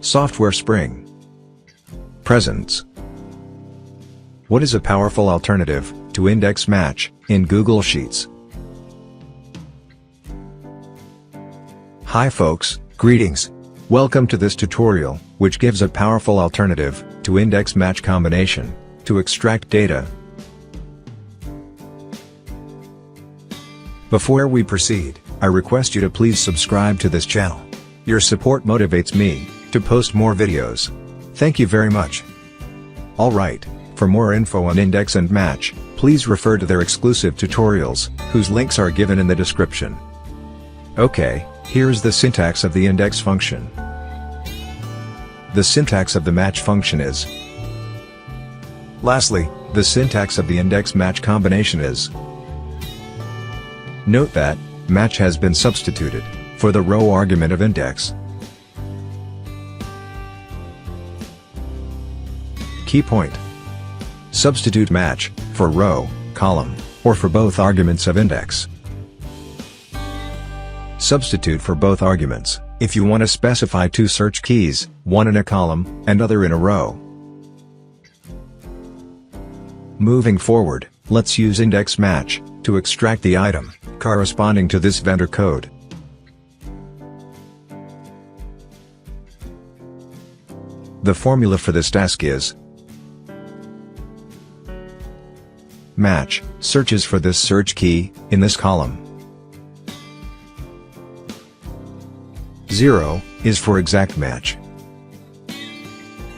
Software Spring. Presents. What is a powerful alternative to index match in Google Sheets? Hi folks, greetings. Welcome to this tutorial, which gives a powerful alternative to index match combination to extract data. Before we proceed, I request you to please subscribe to this channel. Your support motivates me to post more videos. Thank you very much. Alright, for more info on index and match, please refer to their exclusive tutorials, whose links are given in the description. Okay, here's the syntax of the index function. The syntax of the match function is. Lastly, the syntax of the index match combination is. Note that match has been substituted for the row argument of index. Key point. Substitute match for row, column, or for both arguments of index. Substitute for both arguments if you want to specify two search keys, one in a column and other in a row. Moving forward, let's use index match to extract the item corresponding to this vendor code. The formula for this task is match searches for this search key in this column. 0 is for exact match.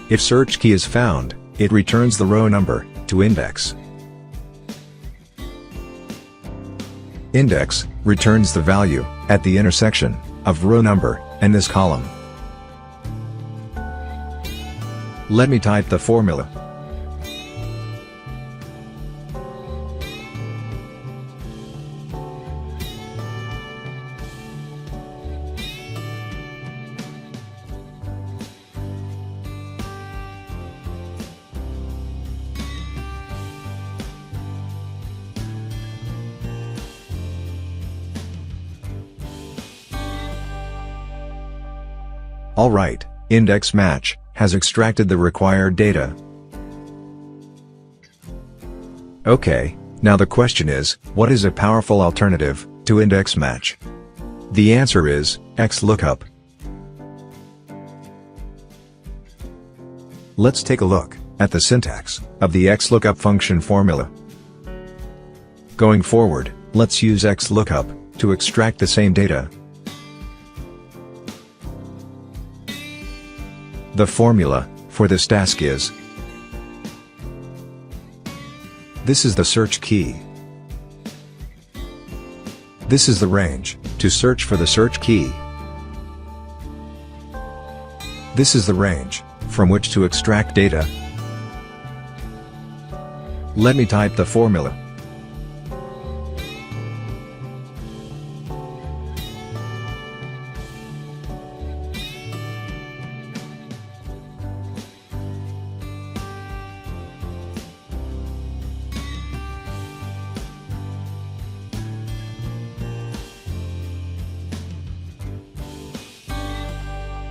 If search key is found, it returns the row number to index. Index returns the value at the intersection of row number and this column. Let me type the formula. Alright, index match has extracted the required data. Okay, now the question is, what is a powerful alternative to index match? The answer is XLOOKUP. Let's take a look at the syntax of the XLOOKUP function formula. Going forward, let's use XLOOKUP to extract the same data. The formula for this task is. This is the search key. This is the range to search for the search key. This is the range from which to extract data. Let me type the formula.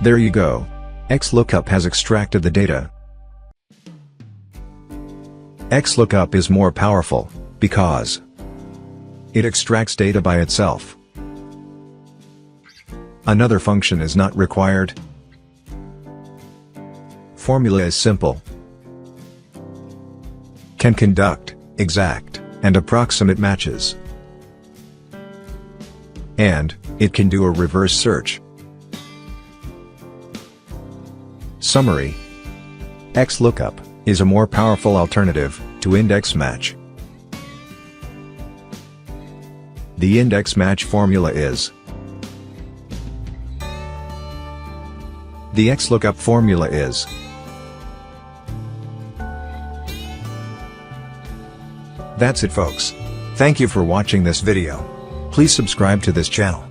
There you go. XLOOKUP has extracted the data. XLOOKUP is more powerful because it extracts data by itself. Another function is not required. Formula is simple. Can conduct exact and approximate matches. And it can do a reverse search. Summary. XLOOKUP is a more powerful alternative to index match. The index match formula is. The XLOOKUP formula is. That's it folks. Thank you for watching this video. Please subscribe to this channel.